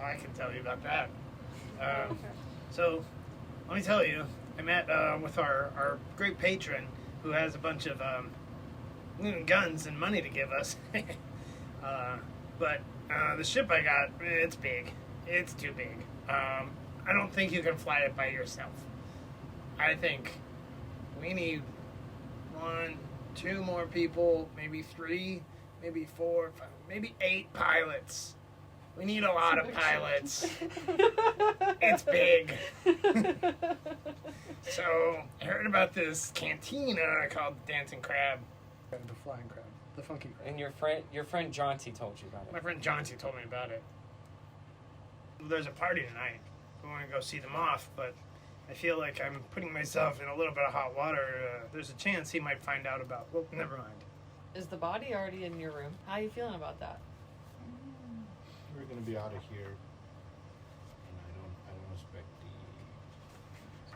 I can tell you about that. So, let me tell you, I met with our great patron who has a bunch of guns and money to give us. But the ship I got, it's big. It's too big. I don't think you can fly it by yourself. I think we need 1, 2 more people, maybe 3, maybe 4, 5, maybe 8 pilots. We need a lot of pilots. It's big. So I heard about this cantina called the Dancing Crab. The Flying Crab. The Funky Crab. And your friend Jaunty told you about it. My friend Jaunty told me about it. There's a party tonight. We want to go see them off, but I feel like I'm putting myself in a little bit of hot water. There's a chance he might find out about. Well, never mind. Is the body already in your room? How are you feeling about that? We're gonna be out of here, and I don't expect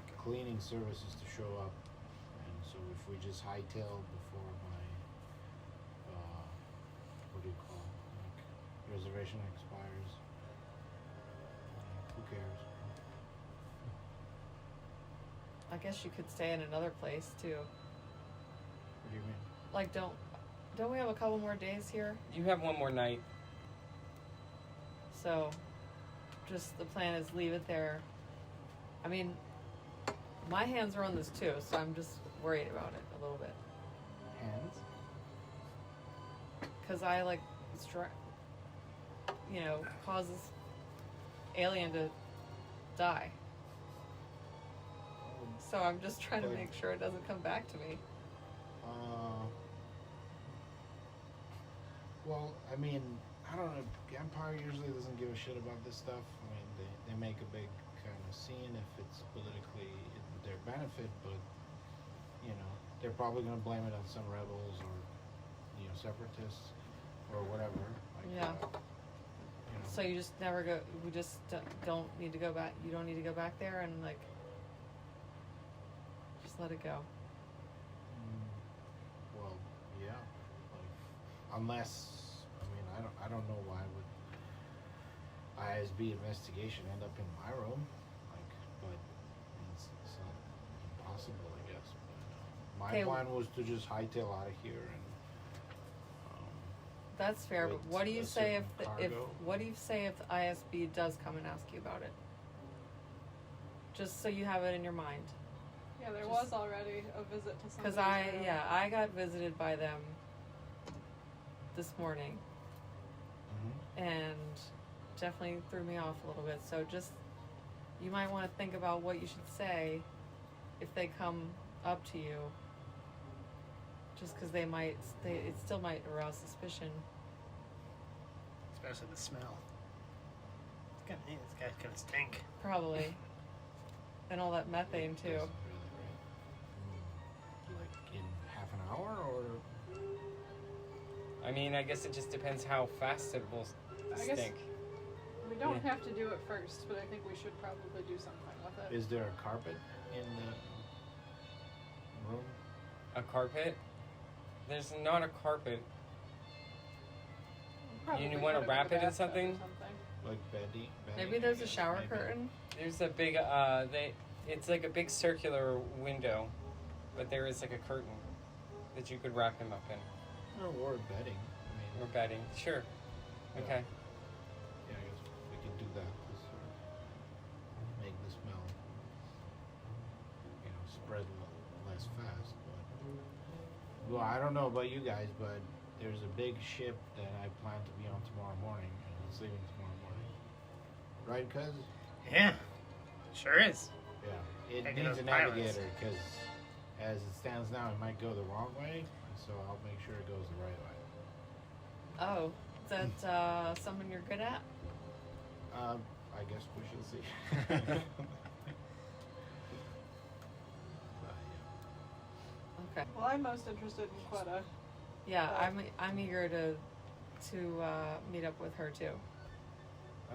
the cleaning services to show up, and so if we just hightail before my what do you call it? Like reservation expires, who cares? I guess you could stay in another place too. What do you mean? Like, don't we have a couple more days here? You have one more night. So, just the plan is leave it there. I mean, my hands are on this too, so I'm just worried about it a little bit. Hands? Because I, like, cause this alien to die. So I'm just trying to make sure it doesn't come back to me. Well, I mean, I don't know. Empire usually doesn't give a shit about this stuff. I mean, they make a big kind of scene if it's politically in their benefit, but, they're probably going to blame it on some rebels or, separatists or whatever. Like, Yeah. So you just never go, we just don't need to go back, you don't need to go back there and, like, just let it go. Well, yeah. Like, unless, I don't know why would ISB investigation end up in my room, but it's not impossible, I guess. But, my plan was to just hightail out of here and. That's fair, but what do you say if the ISB does come and ask you about it? Just so you have it in your mind. Yeah, there was already a visit to somebody. Because I got visited by them this morning. And definitely threw me off a little bit. So just, you might want to think about what you should say if they come up to you. Just because it still might arouse suspicion. Especially the smell. It's gonna stink. Probably. And all that methane too. Really, like in half an hour or? I mean, I guess it just depends how fast it will stink. We don't have to do it first, but I think we should probably do something with it. Is there a carpet in the room? A carpet? There's not a carpet. You want to wrap it in something? Like bedding? Maybe there's a shower curtain. There's a big, it's like a big circular window, but there is like a curtain that you could wrap him up in. Or bedding. Or bedding, sure. Okay. Yeah, I guess we could do that to sort of make the smell, spread less fast. Well, I don't know about you guys, but there's a big ship that I plan to be on tomorrow morning, and it's leaving tomorrow morning. Right, cuz? Yeah, sure is. Yeah, it Taking needs a those pilots. navigator, because as it stands now, it might go the wrong way, so I'll make sure it goes the right way. Oh, is that something you're good at? I guess we shall see. Okay. Well, I'm most interested in Quetta. Yeah, I'm eager to meet up with her too.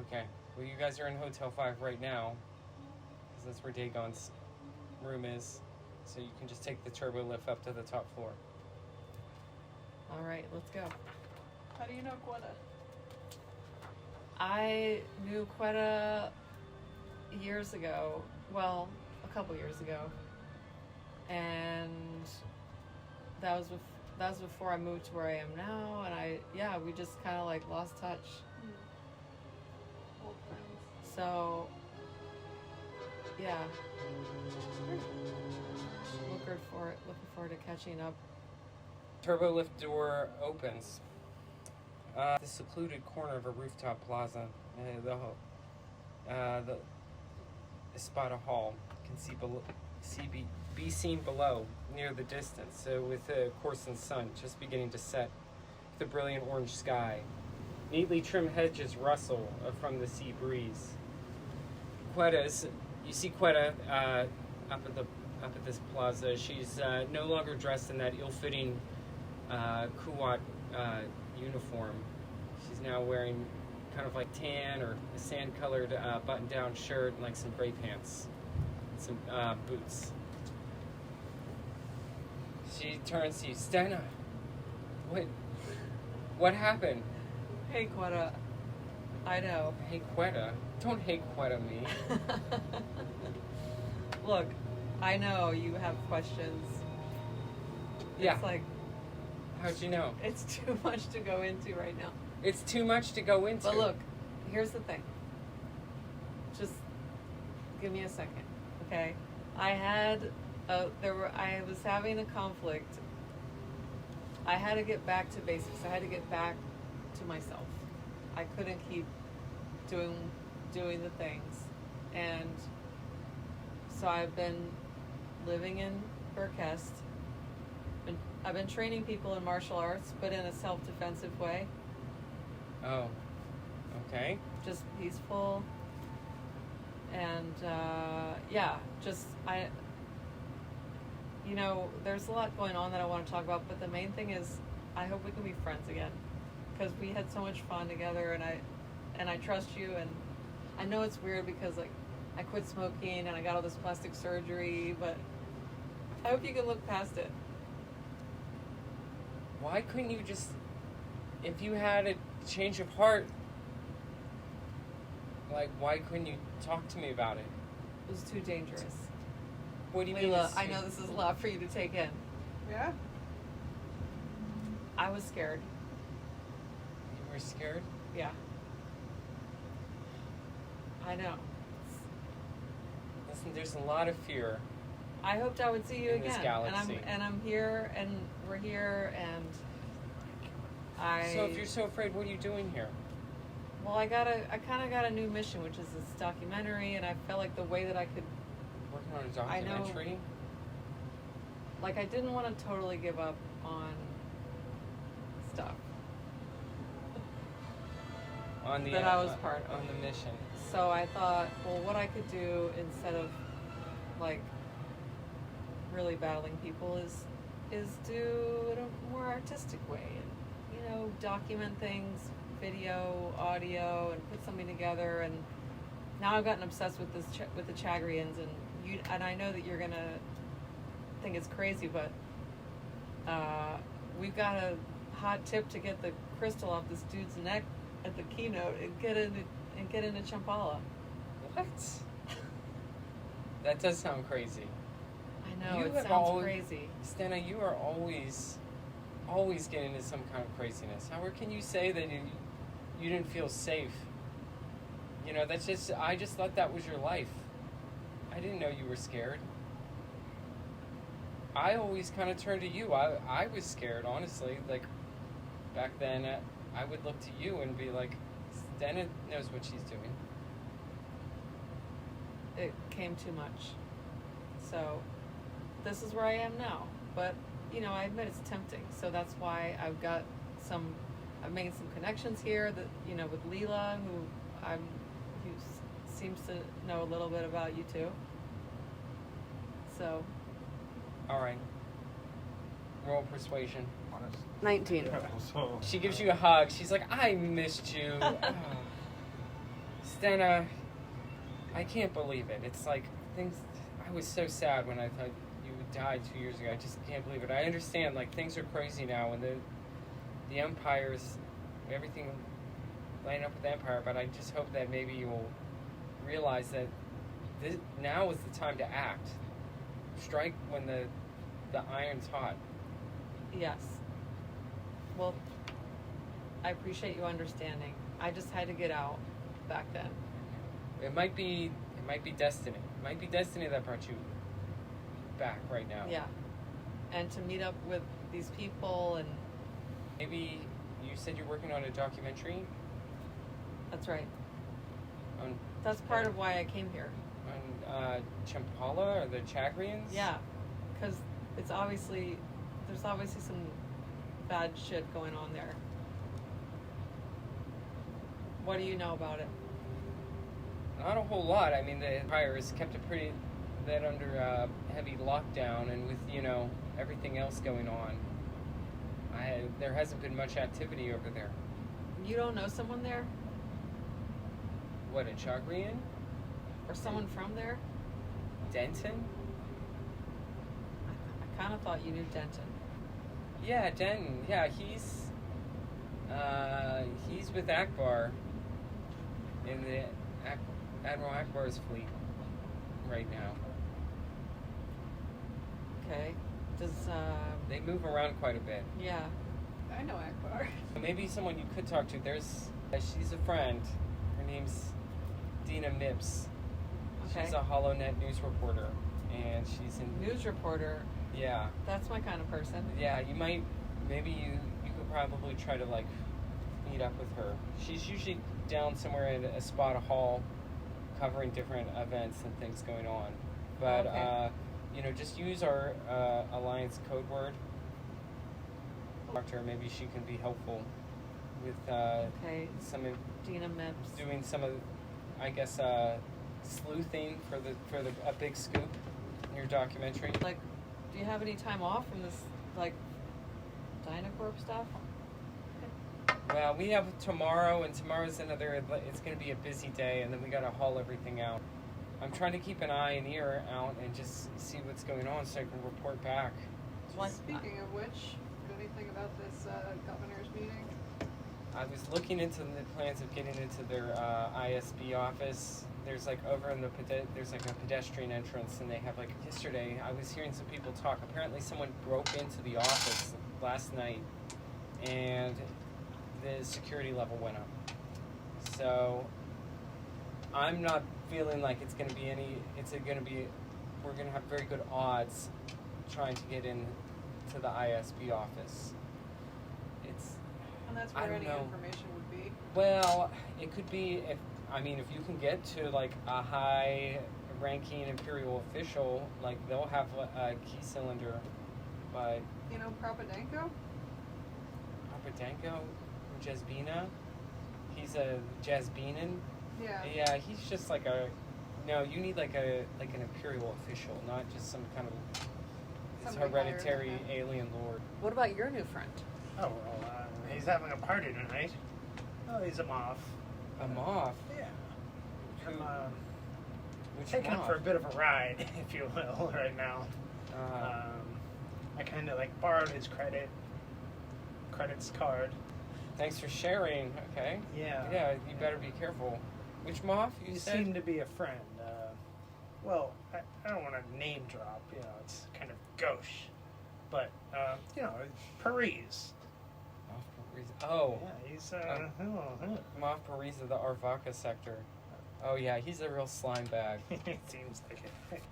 Okay. Well, you guys are in Hotel 5 right now, because that's where Dagon's room is. So you can just take the turbo lift up to the top floor. All right, let's go. How do you know Quetta? I knew Quetta years ago. Well, a couple years ago, and that was before I moved to where I am now. And we just kind of like lost touch. Old friends. So, yeah. Looking forward to catching up. Turbo lift door opens. The secluded corner of a rooftop plaza. The Espada Hall can be seen below, near the distance. So with the coursing sun just beginning to set, the brilliant orange sky. Neatly trimmed hedges rustle from the sea breeze. You see Quetta up at this plaza. She's no longer dressed in that ill-fitting Kuwait uniform. She's now wearing kind of like tan or a sand-colored button-down shirt and like some gray pants, some boots. She turns to you, Stena. What happened? Hey, Quetta. I know. Hey, Quetta. Don't hate Quetta me. Look, I know you have questions. Yeah. It's like, How'd you know? it's too much to go into right now. It's too much to go into. But look, here's the thing. Just give me a second, okay? I was having a conflict. I had to get back to basics. I had to get back to myself. I couldn't keep doing the things. And so I've been living in Berkest. I've been training people in martial arts, but in a self-defensive way. Oh, okay. Just peaceful. And there's a lot going on that I want to talk about, but the main thing is I hope we can be friends again, because we had so much fun together, and I trust you, and I know it's weird because like I quit smoking and I got all this plastic surgery, but I hope you can look past it. Why couldn't you just, if you had a change of heart, like, why couldn't you talk to me about it? It was too dangerous. What do you mean? Leila, it's I too- know this is a lot for you to take in. Yeah? I was scared. You were scared? Yeah. I know. Listen, there's a lot of fear. I hoped I would see you In this again. galaxy. And I'm here, and we're here, and So if you're so afraid, what are you doing here? Well, I kind of got a new mission, which is this documentary, and I felt like the way that I could, Working on a I know. documentary? like, I didn't want to totally give up on stuff On the that I was part of. on the mission. So I thought, well, what I could do instead of, like, really battling people is do it a more artistic way, and document things, video, audio, and put something together. And now I've gotten obsessed with this with the Chagrians, and I know that you're gonna think it's crazy, but we've got a hot tip to get the crystal off this dude's neck at the keynote and get into Champala. What? That does sound crazy. I know, You it have sounds always- crazy. Stena, you are always getting into some kind of craziness. How can you say that you didn't feel safe? I just thought that was your life. I didn't know you were scared. I always kind of turned to you. I was scared, honestly. Like, back then, I would look to you and be like, Stena knows what she's doing. It came too much. So this is where I am now. But, I admit it's tempting. So that's why I've made some connections here that, with Leela, who seems to know a little bit about you too. So. All right. Roll persuasion. 19. So, She gives you a hug. She's like, I missed you. Oh. Stena, I can't believe it. It's like I was so sad when I thought you died 2 years ago. I just can't believe it. I understand, like, things are crazy now, and the Empire's, everything line up with Empire, but I just hope that maybe you'll realize that now is the time to act. Strike when the iron's hot. Yes. Well, I appreciate you understanding. I just had to get out back then. It might be destiny. It might be destiny that brought you back right now. Yeah. And to meet up with these people, and Maybe you said you're working on a documentary that's right. on That's part of why I came here. Champala or the Chagrians? Yeah. Because there's obviously some bad shit going on there. What do you know about it? Not a whole lot. I mean, the Empire has kept that under heavy lockdown, and with everything else going on, there hasn't been much activity over there. You don't know someone there? What, a Chagrian? Or someone from there? Denton? I kind of thought you knew Denton. Yeah, Denton. Yeah, he's with Akbar in the Admiral Akbar's fleet right now. Okay. Does, They move around quite a bit. yeah. I know Akbar. Maybe someone you could talk to. She's a friend. Her name's Dina Mips. Okay. She's a HoloNet news reporter, and she's in. News reporter. Yeah, That's my kind of person. yeah. Maybe you could probably try to meet up with her. She's usually down somewhere at a spot, a hall, covering different events and things going on. But Okay. just use our Alliance code word. Talk to her. Maybe she can be helpful with Okay. Dina Mips. doing some of, I guess, sleuthing for a big scoop in your documentary. Like, do you have any time off from this, Dynacorp stuff? Well, we have tomorrow, and tomorrow's it's going to be a busy day, and then we got to haul everything out. I'm trying to keep an eye and ear out and just see what's going on so I can report back. Speaking of which, anything about this governor's meeting? I was looking into the plans of getting into their ISB office. There's over in there's a pedestrian entrance, and they have yesterday I was hearing some people talk. Apparently someone broke into the office last night, and the security level went up. So I'm not feeling like it's going to be we're going to have very good odds trying to get in to the ISB office. And that's I where don't any know. information would be. Well, it could be if you can get to a high-ranking imperial official, they'll have a key cylinder. But You know Propadenko? Papadenko, Jazbina, he's a Jazbinin. Yeah. Yeah, he's just no. You need an imperial official, not just some kind of Somebody higher than hereditary him. alien lord. What about your new friend? Oh, well, he's having a party tonight. Oh, he's a moth. A moth. Yeah. Who- I'm Which taking him moth? for a bit of a ride, if you will, right now. I kind of borrowed his credits card. Thanks for sharing. Okay. Yeah. Yeah, you better be careful. Which moth you He said? seemed to be a friend. Well, I don't want to name drop. It's kind of gauche, but Paris. Moth Parisa. Oh, Yeah, he's Moth Parisa, the Arvaka sector. Oh yeah, he's a real slime bag. it seems like it.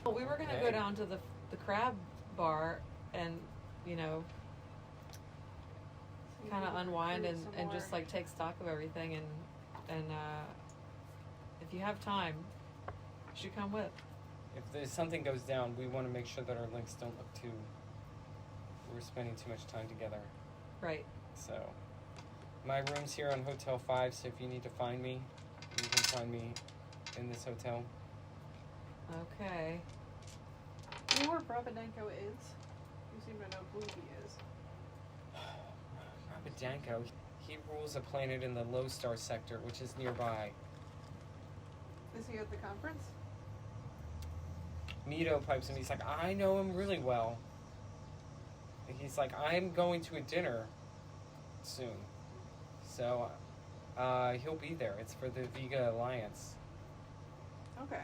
Well, we were gonna Okay. go down to the crab bar and kind of unwind Do and some just more. take stock of everything and if you have time, you should come with. If there's something goes down, we want to make sure that our links don't look we're spending too much time together. Right. So, my room's here on Hotel 5, so if you need to find me, you can find me in this hotel. Okay. Do you know where Propadenko is? You seem to know who he is. Rapidanko, he rules a planet in the Low Star sector, which is nearby. Is he at the conference? Mito pipes him, he's like, I know him really well. He's like, I'm going to a dinner soon. So, he'll be there. It's for the Vega Alliance. Okay.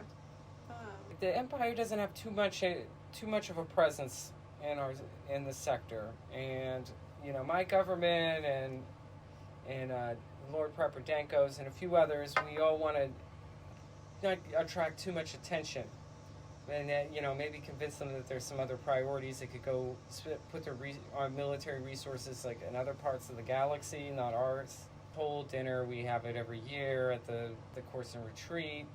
The Empire doesn't have too much of a presence in the sector, and my government and Lord Papadenko's and a few others, we all want to not attract too much attention, and maybe convince them that there's some other priorities that could go put their military resources like in other parts of the galaxy, not ours. Whole dinner, we have it every year at the Coruscant Retreat.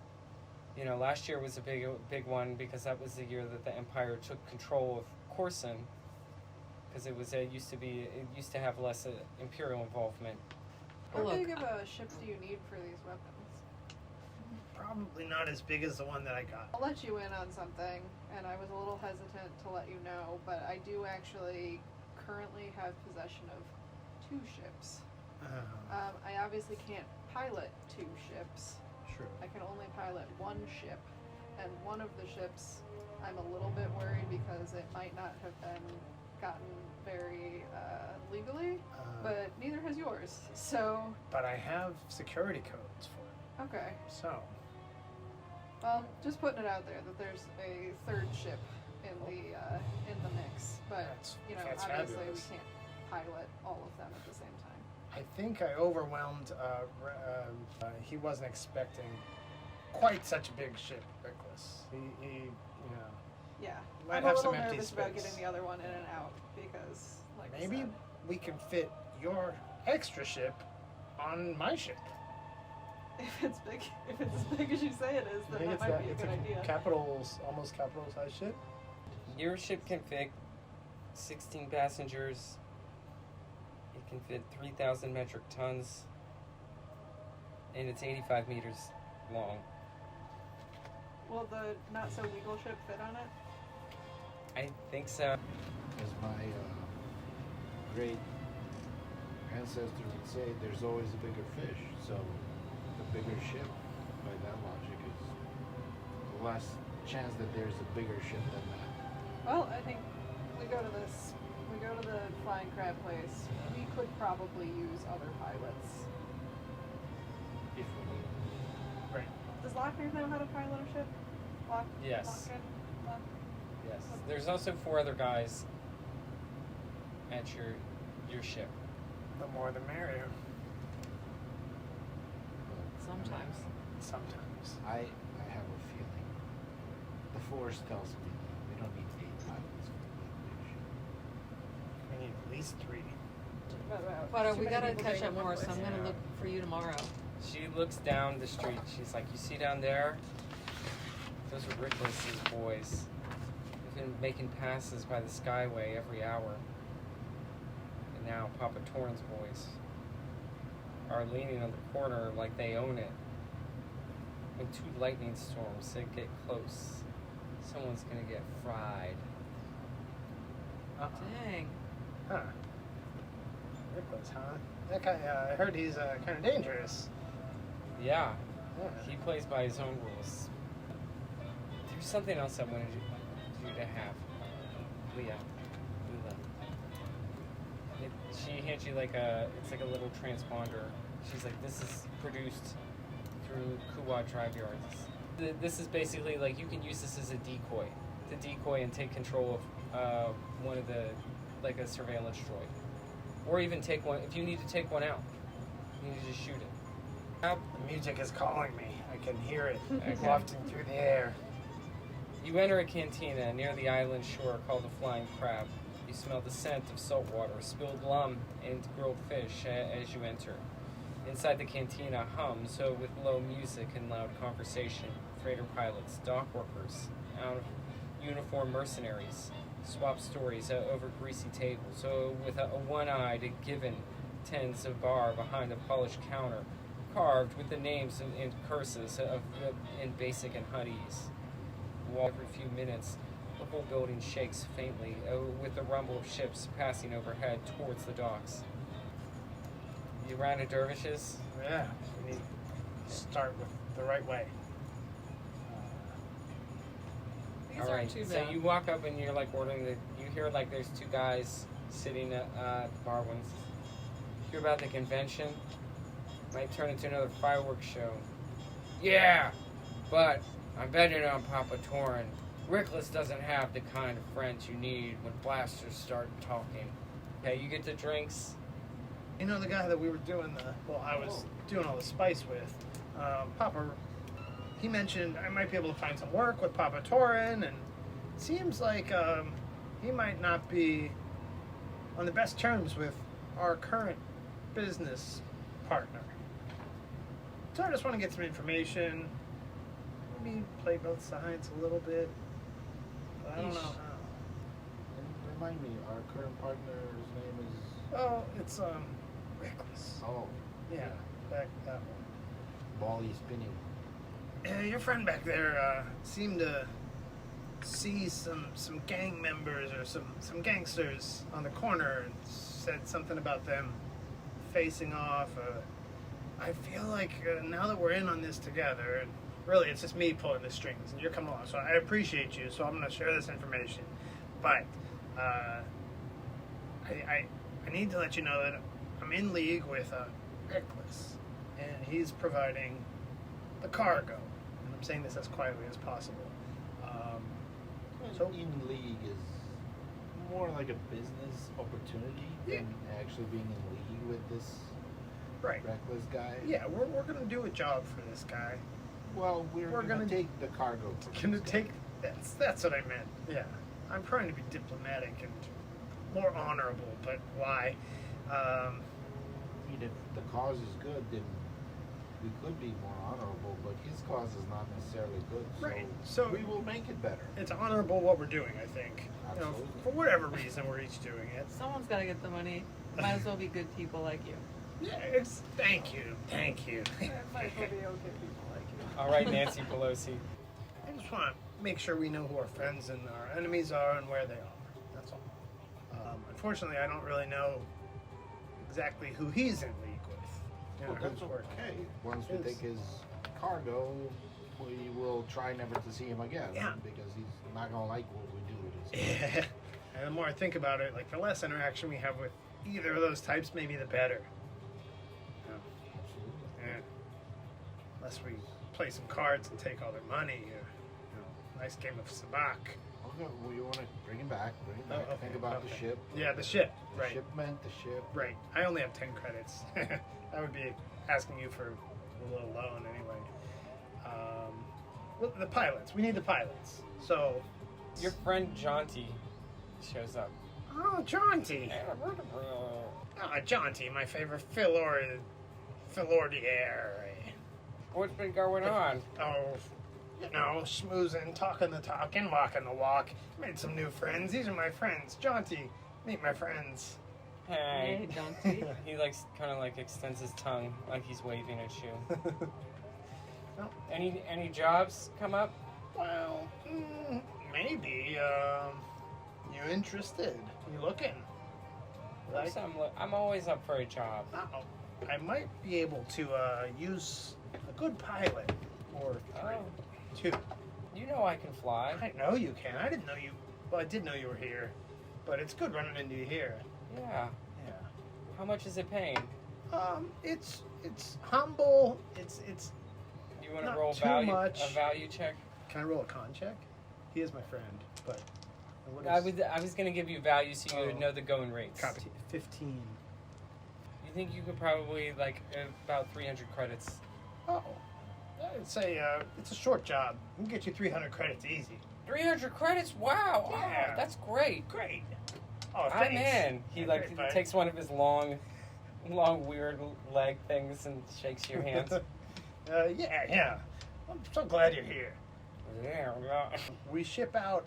Last year was a big one because that was the year that the Empire took control of Coruscant, because it used to have less Imperial involvement. How Look, big of a ship do you need for these weapons? Probably not as big as the one that I got. I'll let you in on something, and I was a little hesitant to let you know, but I do actually currently have possession of 2 ships. I obviously can't pilot 2 ships. True. I can only pilot 1 ship, and one of the ships I'm a little bit worried because it might not have been gotten very legally, but neither has yours. So, But I have security codes for it. okay. So, Well, just putting it out there that there's a 3rd ship in the mix, but That's obviously fabulous. we can't pilot all of them at the same time. I think I overwhelmed. He wasn't expecting quite such a big ship, Nicholas. He Yeah, might I'm have a little some empty nervous about space. getting the other one in and out because, like I Maybe said, we can fit your extra ship on my ship. if it's as big as you say it is, I then think that it's might be a it's good idea. almost capital size ship. Your ship can fit 16 passengers. It can fit 3,000 metric tons, and it's 85 meters long. Will the not so legal ship fit on it? I think so. As my great ancestor would say, there's always a bigger fish. So the bigger ship, by that logic, is the less chance that there's a bigger ship than that. Well, I think we go to the Flying Crab place. We could probably use other pilots. If we need. Right. Does Lockner know how to pilot a ship? Yes. Lockner? Yes. There's also 4 other guys at your ship. The more the merrier. Sometimes. Sometimes. I have a feeling. The Force tells me that we don't need 8 pilots for a big ship. We need at least 3. But Too we many gotta people catch going up one more, place. so I'm gonna Yeah. look for you tomorrow. She looks down the street. She's like, "You see down there? Those are Rickles' boys. They've been making passes by the Skyway every hour. And now Papa Torn's boys are leaning on the corner like they own it. When 2 lightning storms get close, someone's gonna get fried." Dang. Huh. Rickles, huh? That guy, I heard he's kind of dangerous. Yeah, Yeah. he plays by his own rules. There's something else I wanted you to have, Leah. She hands you it's like a little transponder. She's like, "This is produced through Kuwa Drive Yards. This is basically like you can use this as a decoy, to decoy and take control of one of the, like a surveillance droid, or even take one if you need to take one out. You need to just shoot it. The music is calling me. I can hear it Okay. wafting through the air. You enter a cantina near the island shore called the Flying Crab. You smell the scent of salt water, spilled lum, and grilled fish as you enter. Inside the cantina hums with low music and loud conversation. Freighter pilots, dock workers, out of uniform mercenaries swap stories over greasy tables. With a one-eyed Given tends a bar behind a polished counter, carved with the names and curses in basic and honeys. Walk every few minutes. The whole building shakes faintly with the rumble of ships passing overhead towards the docks. You round of dervishes? Yeah, we need to start with the right way. These All aren't right. too So bad. you walk up and you're like ordering you hear like there's 2 guys sitting at the bar ones. Hear about the convention? Might turn into another fireworks show. Yeah, but I'm betting on Papa Torin. Rickless doesn't have the kind of friends you need when blasters start talking. Okay, you get the drinks. You know the guy that we were doing I was doing all the spice with, Papa, he mentioned I might be able to find some work with Papa Torin, and it seems like he might not be on the best terms with our current business partner. So I just want to get some information, maybe play both sides a little bit, but I don't know how. And remind me, our current partner's name is. Oh, it's Reckless. Oh, Yeah, that one. Bally spinning. Your friend back there seemed to see some gang members or some gangsters on the corner and said something about them facing off. I feel like now that we're in on this together, and really it's just me pulling the strings and you're coming along, so I appreciate you, so I'm going to share this information. But I need to let you know that I'm in league with Reckless, and he's providing the cargo. And I'm saying this as quietly as possible. So in league is more like a business opportunity Yeah. than actually being in league with this right, Reckless guy. yeah, we're gonna do a job for this guy. Well, we're We're gonna gonna- take the cargo. From Gonna this guy. take that's what I meant. Yeah, I'm trying to be diplomatic and more honorable, but why? I mean, if the cause is good, then we could be more honorable. But his cause is not necessarily good, so, Right, so- we will make it better. It's honorable what we're doing. I think. You know, Absolutely. for whatever reason, we're each doing it. Someone's got to get the money. Might as well be good people like you. Yeah, thank you. It might as well be okay people like you. All right, Nancy Pelosi. I just want to make sure we know who our friends and our enemies are and where they are. That's all. Unfortunately, I don't really know exactly who he's in league with. You know, Well, that's who's working. okay. Once we Is- take his cargo, we will try never to see him again. Yeah. Because he's not gonna like what we do with his. Yeah. And the more I think about it, like the less interaction we have with either of those types, maybe the better. You know, Absolutely. yeah. Unless we play some cards and take all their money. Nice game of sabak. Okay, well, you want to bring him back. Bring him back. Oh, okay, Think about okay. the ship. Yeah, the ship. The Right. shipment, the ship. Right. I only have 10 credits. I would be asking you for a little loan anyway. Well, the pilots. We need the pilots. So. Your friend Jaunty shows up. Oh, Jaunty. Oh, Jaunty, my favorite Philordier. What's been going on? Oh, you know, schmoozing, talking the talk, and walking the walk. Made some new friends. These are my friends. Jaunty, meet my friends. Hey. Hey, Jaunty. He kind of extends his tongue like he's waving at you. Well, Any jobs come up? well, maybe. You interested? You looking? Of course I'm always up for a job. Uh-oh. I might be able to use a good pilot or three. Oh, Two. you know I can fly. I know you can. I didn't know you. Well, I did know you were here, but it's good running into you here. Yeah. Yeah. How much is it paying? It's humble. It's. You want to Not roll too value much. a value check? Can I roll a con check? He is my friend, but. what I is- was gonna give you value so you would Oh. know the going rates. Copy. 15. You think you could probably about 300 credits? Oh. I'd say it's a short job. We can get you 300 credits easy. 300 credits? Wow! Yeah. Oh, that's great. Great. Oh, I'm thanks. in. He Great, bud. takes one of his long, weird leg things and shakes your hands. Yeah. I'm so glad you're here. Yeah. We ship out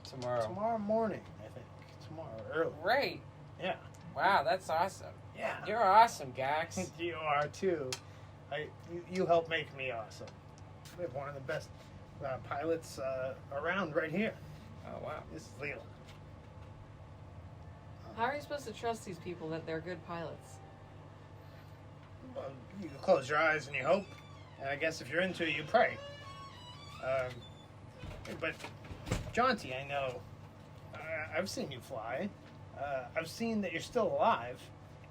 Tomorrow. tomorrow morning, I think. Tomorrow early. Great. Yeah. Wow, that's awesome. Yeah. You're awesome, Gax. You are too. You help make me awesome. We have one of the best pilots around right here. Oh wow. This is Leela. How are you supposed to trust these people that they're good pilots? Well, you can close your eyes and you hope, and I guess if you're into it, you pray. But Jaunty, I know. I've seen you fly. I've seen that you're still alive,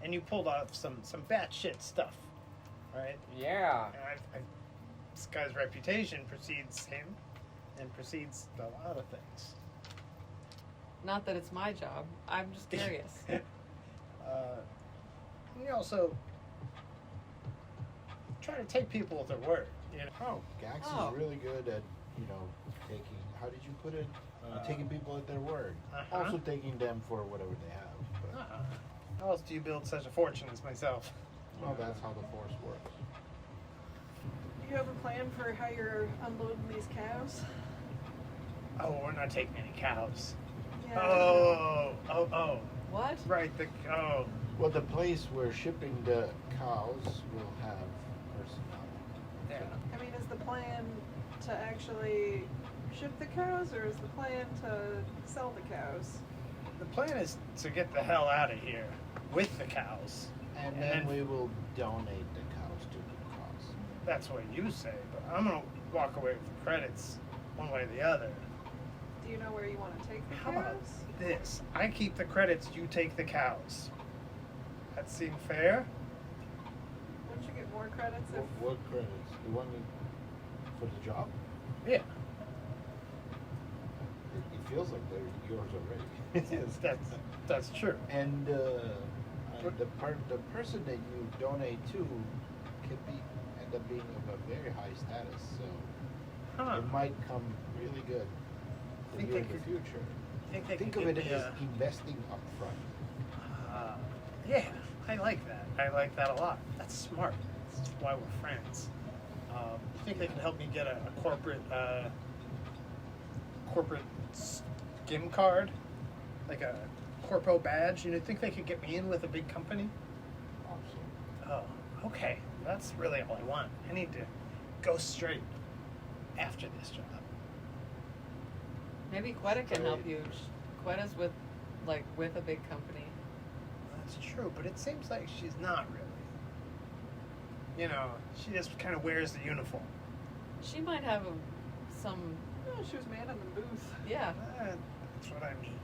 and you pulled off some batshit stuff, right? Yeah. And this guy's reputation precedes him, and precedes a lot of things. Not that it's my job. I'm just curious. You also try to take people at their word. You know? Oh, Gax Oh. is really good at, taking, how did you put it? Taking people at their word. Uh-huh. Also taking them for whatever they have. But, How else do you build such a fortune as myself? well, that's how the Force works. Do you have a plan for how you're unloading these cows? Oh, we're not taking any cows. Yeah. Oh, What? right. Well, the place we're shipping the cows will have personnel. Yeah. I mean, is the plan to actually ship the cows, or is the plan to sell the cows? The plan is to get the hell out of here with the cows. And And then then- we will donate the cows to the cause. That's what you say, but I'm gonna walk away with the credits one way or the other. Do you know where you want to take the How about cows? this? I keep the credits, you take the cows. That seem fair? Wouldn't you get more credits if? What credits? The one for the job? Yeah. It feels like they're yours already. That's true. And the person that you donate to could end up being of a very high status, so Huh. it might come really good for Think you they in the could- future. Think they Think could of get it me as a- investing upfront. Yeah, I like that. I like that a lot. That's smart. That's why we're friends. You think they can help me get a corporate skim card, like a corpo badge? Think they could get me in with a big company? Oh, okay. That's really all I want. I need to go straight after this job. Maybe Quetta can help Right. you. Quetta's with a big company. That's true, but it seems like she's not really. She just kind of wears the uniform. She might have some. Oh, she was manning the booth. Yeah. That's what I mean.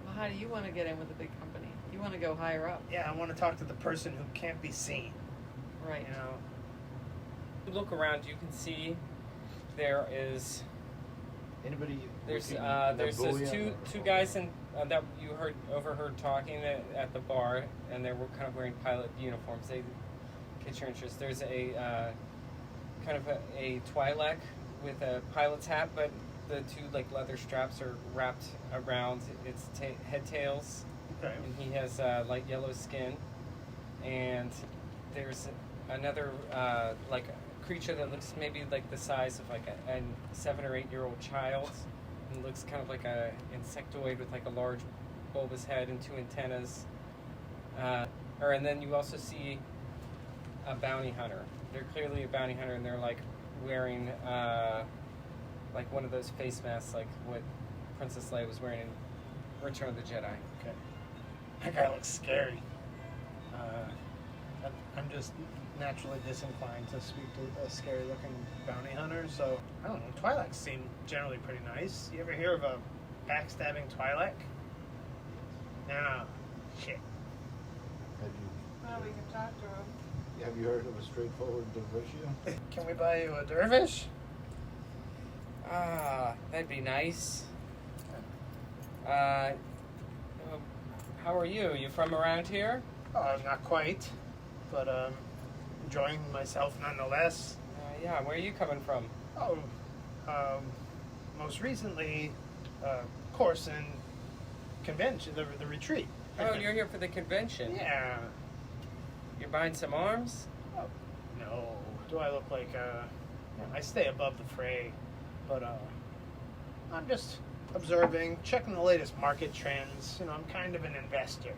Well, how do you want to get in with a big company? You want to go higher up, Yeah, I want to talk to the person who can't be seen. right? You look around, you can see there is Anybody? there's looking at there's Nabuya those two or- guys that you overheard talking at the bar, and they were kind of wearing pilot uniforms. They catch your interest. There's a kind of a Twi'lek with a pilot's hat, but the two leather straps are wrapped around its head tails, Okay. and he has light yellow skin. And there's another creature that looks maybe like the size of a 7 or 8 year old child, and looks kind of like a insectoid with a large bulbous head and 2 antennas. And then you also see a bounty hunter. They're clearly a bounty hunter, and they're wearing one of those face masks, like what Princess Leia was wearing in Return of the Jedi. Okay. That guy looks scary. I'm just naturally disinclined to speak to a scary-looking bounty hunter, so I don't know. Twi'leks seem generally pretty nice. You ever hear of a backstabbing Twi'lek? No. Shit. Well, we can talk to him. Have you heard of a straightforward Dervish? Can we buy you a dervish? That'd be nice. How are you? You from around here? Oh, not quite, but enjoying myself nonetheless. Yeah, where are you coming from? Oh, most recently, Corson convention, the retreat. Oh, you're here for the convention. Yeah. You're buying some arms? Oh, no. Do I look like I stay above the fray, but I'm just observing, checking the latest market trends. I'm kind of an investor.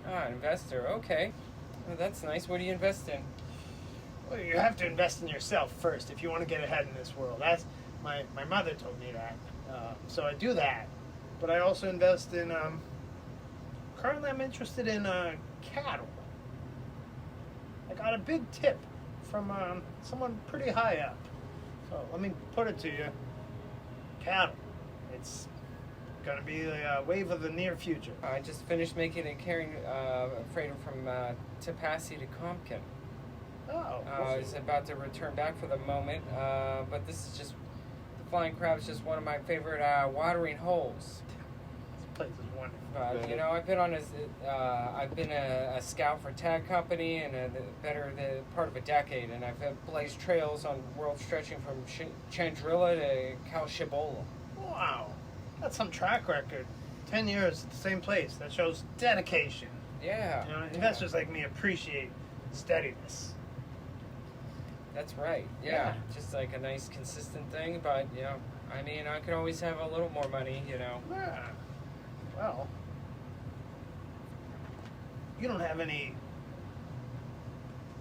Ah, investor. Okay. Well, that's nice. What do you invest in? Well, you have to invest in yourself first if you want to get ahead in this world. That's my mother told me that. So I do that, but I also invest in. Currently, I'm interested in cattle. I got a big tip from someone pretty high up. So let me put it to you. Cattle. It's Gonna be a wave of the near future. I just finished making a carrying freighter from Tapassi to Compton. Oh. I was about to return back for the moment, but this is just the Flying Crab is just one of my favorite watering holes. This place is wonderful. But you know, I've been a scout for Tag Company and the part of a decade, and I've blazed trails on world stretching from Chandrilla to Calshibola. Wow. That's some track record. 10 years at the same place. That shows dedication. Yeah, You know, investors like me appreciate steadiness. that's right. Yeah, just like a nice consistent thing. But you know, I mean, I could always have a little more money. You know. Yeah. Well, you don't have any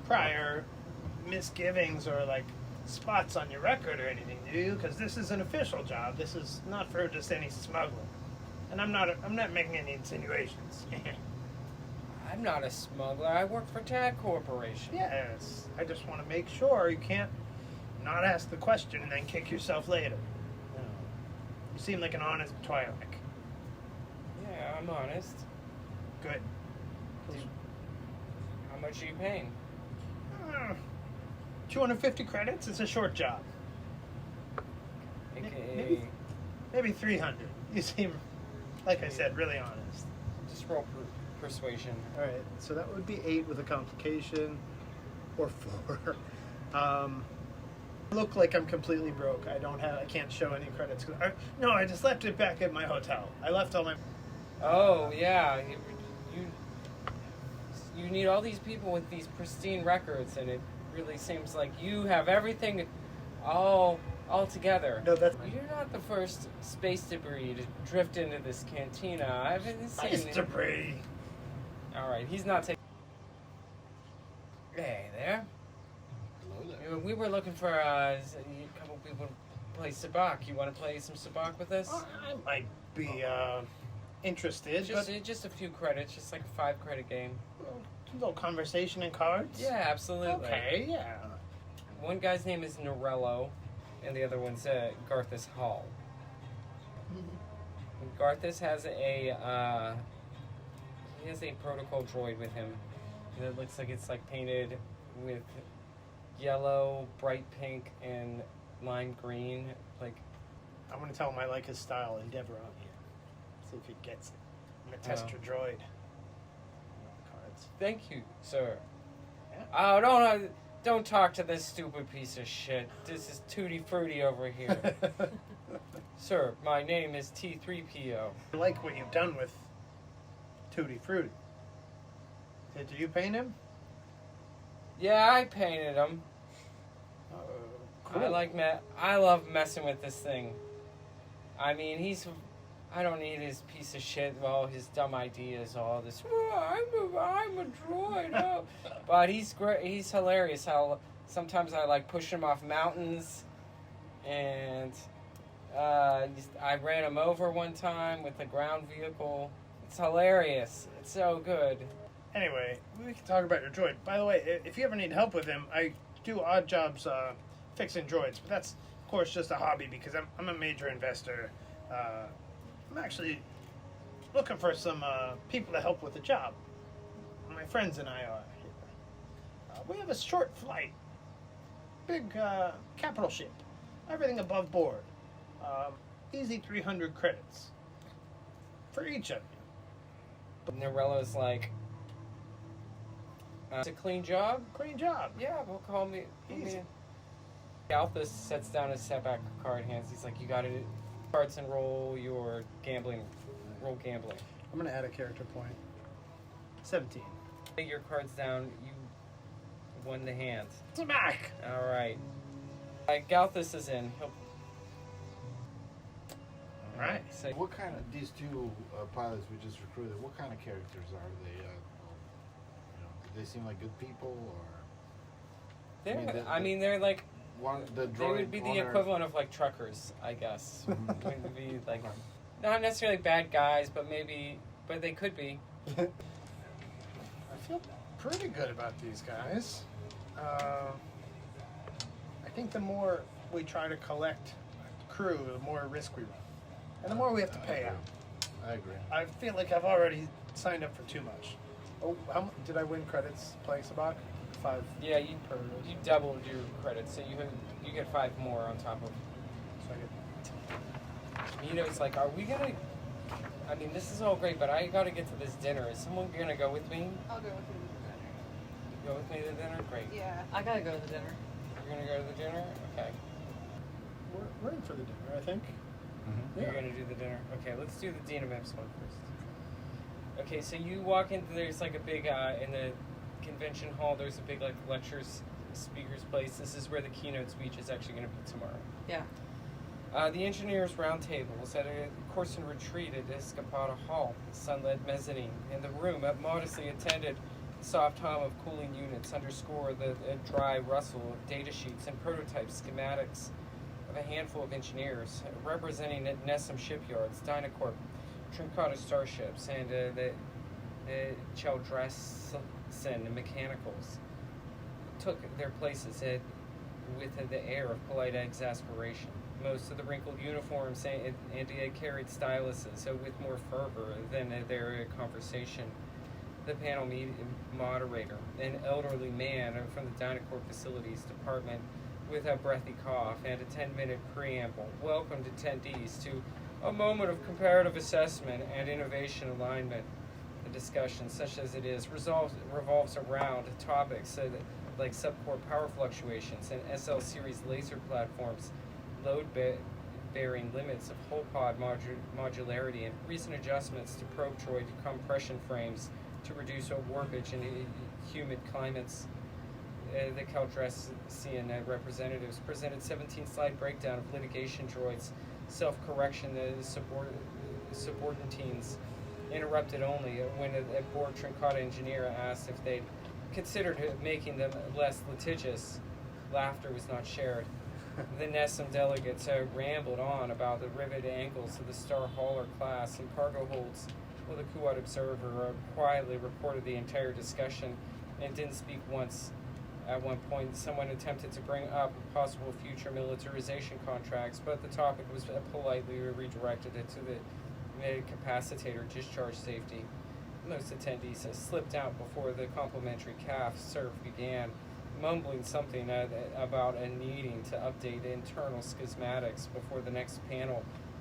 prior misgivings or like spots on your record or anything, do you? Because this is an official job. This is not for just any smuggler. And I'm not making any insinuations. I'm not a smuggler. I work for Tag Corporation. Yes. I just want to make sure you can't not ask the question and then kick yourself later. You seem like an honest Twi'lek. Yeah, I'm honest. Good. How much are you paying? 250 credits? It's a short job. AKA, Maybe 300. You seem, like I said, really honest. just roll persuasion. All right, so that would be 8 with a complication, or 4. Look like I'm completely broke. I can't show any credits. No, I just left it back at my hotel. I left all my. Oh yeah, you need all these people with these pristine records, and it really seems like you have everything all together. No, that's You're not the first space debris to drift into this cantina. I haven't seen nice it. debris. All right, he's not taking. Hey there. Hello there. You know, we were looking for a couple people to play sabacc. You want to play some sabacc with us? I might be interested, Just a few credits, just like a 5-credit game. a little conversation and cards. Yeah, absolutely. Okay, yeah. One guy's name is Norello, and the other one's Garthus Hall. And Garthus has a protocol droid with him that looks like it's like painted with yellow, bright pink, and lime green. Like, I'm gonna tell him I like his style Endeavor on here. See if he gets it. I'm gonna test your droid. Cards. thank you, sir. Yeah. Oh, don't talk to this stupid piece of shit. This is Tutti Frutti over here. Sir, my name is T3PO. I like what you've done with Tutti Frutti. Did you paint him? Yeah, I painted him. Cool. I love messing with this thing. I mean, I don't need his piece of shit, all his dumb ideas, all this. Oh, I'm a droid. Oh. But he's great. He's hilarious. How sometimes I like push him off mountains, and I ran him over one time with a ground vehicle. It's hilarious. It's so good. Anyway, we can talk about your droid. By the way, if you ever need help with him, I do odd jobs fixing droids. But that's, of course, just a hobby because I'm a major investor. I'm actually looking for some people to help with the job. My friends and I are. We have a short flight. Big capital ship. Everything above board. Easy 300 credits. For each of you. Norello's like, it's a clean job? Clean job. Yeah, well, call me. Easy. Alphys sets down his setback card hands. He's like, you got to cards and roll your gambling. Roll gambling. I'm going to add a character point. 17. Lay your cards down. You won the hand. Smack! All right. Galthus is in. He'll... Right. So, What kind of these two pilots we just recruited? What kind of characters are they? Do they seem like good people, or they're like, the they droid would be the owner- equivalent of like truckers, I guess. They would be like, not necessarily bad guys, but they could be. I feel pretty good about these guys. I think the more we try to collect crew, the more risk we run. And the more we have to pay out. I agree. I feel like I've already signed up for too much. Oh, did I win credits playing Sabak? 5. Yeah, you doubled your credits, so you get 5 more on top of. So I get You know, it's like, are we gonna? I mean, this is all great, but I gotta get to this dinner. Is someone gonna go with me? I'll go with you to the dinner. You go with me to the dinner? Great. Yeah. I gotta go to the dinner. You're gonna go to the dinner? Okay. we're in for the dinner, I think. Mm-hmm. You're Yeah. gonna do the dinner. Okay, let's do the Dean of Imps one first. Okay, so you walk in. There's like a big in the convention hall. There's a big like lectures speakers place. This is where the keynote speech is actually gonna be tomorrow. Yeah. The engineers' roundtable is at a course in retreat at Escapada Hall, sunlit mezzanine. In the room, modestly attended, the soft hum of cooling units underscore the dry rustle of data sheets and prototype schematics of a handful of engineers representing Nessum Shipyards, Dynacorp, Trincata Starships, and the Chaldressin Mechanicals took their places with the air of polite exasperation. Most of the wrinkled uniforms and they carried styluses, so with more fervor than their conversation. The panel moderator, an elderly man from the Dynacorp Facilities Department with a breathy cough and a 10-minute preamble, welcomed attendees to a moment of comparative assessment and innovation alignment. The discussion, such as it is, revolves around topics like subcore power fluctuations and SL series laser platforms, load-bearing limits of whole pod modularity, and recent adjustments to probe droid compression frames to reduce warpage in humid climates. The Caldrassian representatives presented 17-slide breakdown of litigation droids, self-correction, subordinates, interrupted only when a board Trincata engineer asked if they'd considered making them less litigious. Laughter was not shared. The Nessum delegates rambled on about the rivet angles of the Star Hauler class and cargo holds, while the Kuat Observer quietly reported the entire discussion and didn't speak once. At one point, someone attempted to bring up possible future militarization contracts, but the topic was politely redirected to the capacitator discharge safety. Most attendees slipped out before the complimentary calf serve began, mumbling something about needing to update internal schematics before the next panel